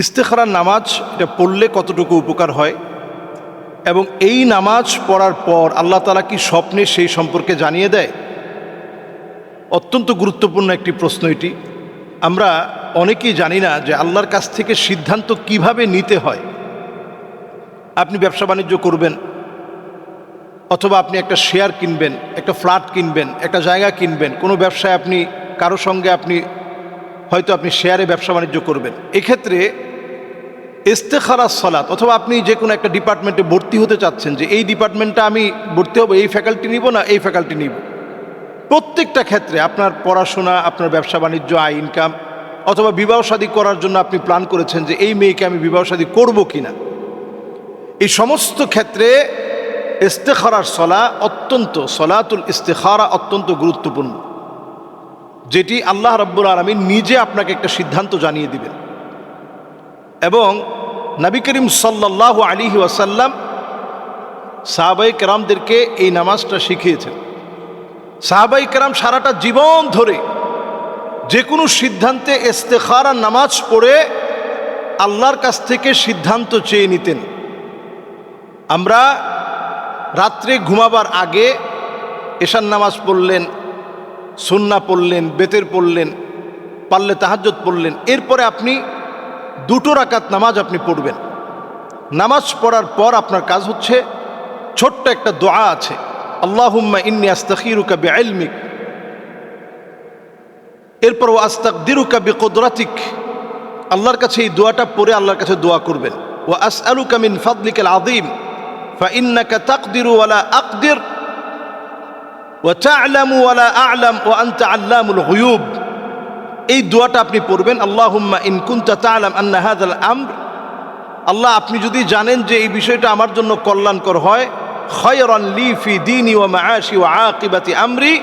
ইস্তেখারার নামাজ এটা পড়লে কতটুকু উপকার হয় এবং এই নামাজ পড়ার পর আল্লাহ তাআলা কি স্বপ্নে সেই সম্পর্কে জানিয়ে দেয়? অত্যন্ত গুরুত্বপূর্ণ একটি প্রশ্ন এটি। আমরা অনেকেই জানি না যে আল্লাহর কাছ থেকে সিদ্ধান্ত কিভাবে নিতে হয়। আপনি ব্যবসা বাণিজ্য করবেন, অথবা আপনি একটা শেয়ার কিনবেন, একটা ফ্ল্যাট কিনবেন, একটা জায়গা কিনবেন, কোনো ব্যবসায় আপনি কারো সঙ্গে হয়তো আপনি শেয়ারে ব্যবসা বাণিজ্য করবেন। এক্ষেত্রে ইস্তেখারার সালাত, অথবা আপনি যে কোনো একটা ডিপার্টমেন্টে ভর্তি হতে চাচ্ছেন যে এই ডিপার্টমেন্টে আমি ভর্তি হব, এই ফ্যাকাল্টি নিব না এই ফ্যাকাল্টি নিব। প্রত্যেকটা ক্ষেত্রে আপনার পড়াশোনা, আপনার ব্যবসা বাণিজ্য, আয় ইনকাম, অথবা বিবাহ শাদী করার জন্য আপনি প্ল্যান করেছেন যে এই মেয়েকে আমি বিবাহ শাদী করবো কিনা, এই সমস্ত ক্ষেত্রে ইস্তেখারার সলাতুল ইস্তেখারা অত্যন্ত গুরুত্বপূর্ণ, যেটি আল্লাহ রাব্বুল আলামিন নিজে আপনাকে একটা সিদ্ধান্ত জানিয়ে দিবেন। এবং নবী করিম সাল্লাল্লাহু আলাইহি ওয়াসাল্লাম সাহাবায়ে কেরামদেরকে এই নামাজটা শিখিয়েছেন। সাহাবায়ে কেরাম সারাটা জীবন ধরে যে কোনো সিদ্ধান্তে ইস্তেখারার নামাজ পড়ে আল্লাহর কাছ থেকে সিদ্ধান্ত চেয়ে নিতেন। আমরা রাত্রে ঘুমাবার আগে এশার নামাজ পড়লেন, সুন্নাহ পড়লেন, বেতের পড়লেন, পারলে তাহাজ্জুদ পড়লেন, এরপরে আপনি 2 রাকাত নামাজ আপনি পড়বেন। নামাজ পড়ার পর আপনার কাজ হচ্ছে, ছোট্ট একটা দোয়া আছে, আল্লাহুম্মা ইন্নী আস্তাখিরুকা বিইলমিক, এরপর ওয়া আস্তাকদিরুকা বিকুদরাতিক। আল্লাহর কাছে এই দোয়াটা পড়ে আল্লাহর কাছে দোয়া করবেন। ওয়া আসআলুকা মিন ফাদলিকাল আযীম ফাইন্নাকা তাকদিরু ওয়ালা আকদির ওয়া তা'লামু ওয়ালা আ'লাম ওয়া আনতা আল্লামুল গুয়ুব। এই দোয়াটা আপনি পড়বেন, আল্লাহুম্মা ইন কুনতা তা'লাম আন্না হাযাল আমর, আল্লাহ আপনি যদি জানেন যে এই বিষয়টা আমার জন্য কল্যাণকর হয়, খায়রান লি ফি দীনি ওয়া মাআশি ওয়া আকিবাতি আমরি,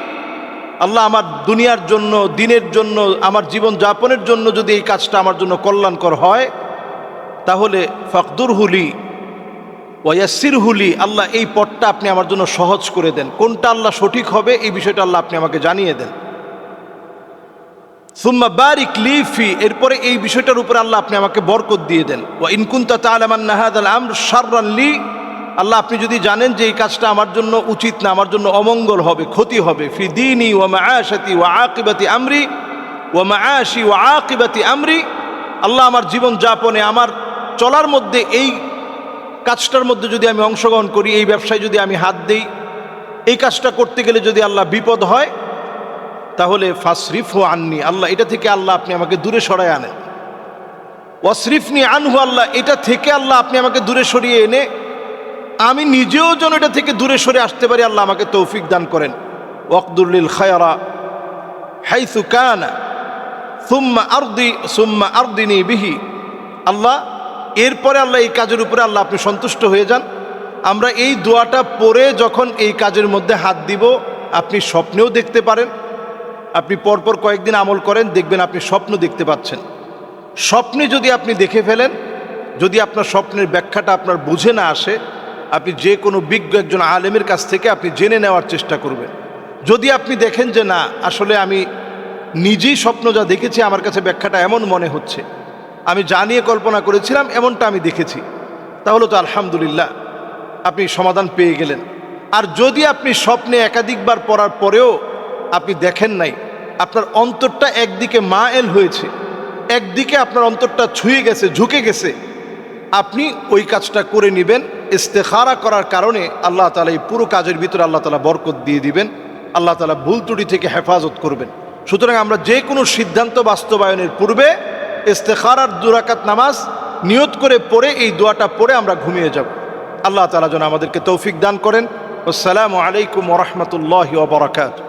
আল্লাহ আমার দুনিয়ার জন্য, দিনের জন্য, আমার জীবন যাপনের জন্য যদি এই কাজটা আমার জন্য কল্যাণকর হয়, তাহলে ফাকদুরহু লি ওয়া ইয়াসসিরহু লি, আল্লাহ এই পথটা আপনি আমার জন্য সহজ করে দেন। কোনটা আল্লাহ সঠিক হবে এই বিষয়টা আল্লাহ আপনি আমাকে জানিয়ে দেন। সুম্মা বারিক লি ফি, এরপরে এই বিষয়টার উপরে আল্লাহ আপনি আমাকে বরকত দিয়ে দেন। ওয়া ইন কুনতা তা'লাম আন্না হাযাল আমর শাররান লি, আল্লাহ আপনি যদি জানেন যে এই কাজটা আমার জন্য উচিত না, আমার জন্য অমঙ্গল হবে, ক্ষতি হবে, ফি দীনি ওয়া মাআশাতি ওয়া আকিবাতি আমরি ওয়া মাআশি ওয়া আকিবাতি আমরি, আল্লাহ আমার জীবন যাপনে, আমার চলার মধ্যে এই কাজটার মধ্যে যদি আমি অংশগ্রহণ করি, এই ব্যবসায় যদি আমি হাত দেই, এই কাজটা করতে গেলে যদি আল্লাহ বিপদ হয়, তাহলে ফাসরিফহু আন্নি, আল্লাহ এটা থেকে আল্লাহ আপনি আমাকে দূরে সরায় আনেন। ওয়াসরিফনি আনহু, আল্লাহ এটা থেকে আল্লাহ আপনি আমাকে দূরে সরিয়ে এনে আমি নিজেও যেন এটা থেকে দূরে সরে আসতে পারি, আল্লাহ আমাকে তৌফিক দান করেন। ওয়াকদুর লিল খায়রা হাইসু কানা সুম্মা আরদিনি বিহি, আল্লাহ এরপরে আল্লাহ এই কাজের উপরে আল্লাহ আপনি সন্তুষ্ট হয়ে যান। আমরা এই দোয়াটা পড়ে যখন এই কাজের মধ্যে হাত দিব, আপনি স্বপ্নেও দেখতে পারেন। আপনি পরপর কয়েকদিন আমল করেন, দেখবেন আপনি স্বপ্ন দেখতে পাচ্ছেন। স্বপ্নে যদি আপনি দেখে ফেলেন, যদি আপনার স্বপ্নের ব্যাখ্যাটা আপনার বুঝে না আসে, আপনি যে কোনো বিজ্ঞ একজন আলেমের কাছ থেকে আপনি জেনে নেওয়ার চেষ্টা করবেন। যদি আপনি দেখেন যে না, আসলে আমি নিজেই স্বপ্ন যা দেখেছি আমার কাছে ব্যাখ্যাটা এমন মনে হচ্ছে, আমি যা নিয়ে কল্পনা করেছিলাম এমনটা আমি দেখেছি, তাহলে তো আলহামদুলিল্লাহ আপনি সমাধান পেয়ে গেলেন। আর যদি আপনি স্বপ্নে একাধিকবার পড়ার পরেও আপনি দেখেন নাই, আপনার অন্তরটা একদিকে মায়েল হয়েছে, একদিকে আপনার অন্তরটা ছুঁয়ে গেছে, ঝুঁকে গেছে, আপনি ওই কাজটা করে নেবেন। ইস্তেখারা করার কারণে আল্লাহ তাআলা এই পুরো কাজের ভিতরে আল্লাহ তাআলা বরকত দিয়ে দিবেন, আল্লাহ তাআলা ভুল ত্রুটি থেকে হেফাজত করবেন। সুতরাং আমরা যে কোনো সিদ্ধান্ত বাস্তবায়নের পূর্বে ইস্তেখারার 2 রাকাত নামাজ নিয়ত করে পড়ে এই দোয়াটা পড়ে আমরা ঘুমিয়ে যাব। আল্লাহ তাআলা যেন আমাদেরকে তৌফিক দান করেন। আসসালামু আলাইকুম ওয়া রাহমাতুল্লাহি ওয়া বারাকাতুহু।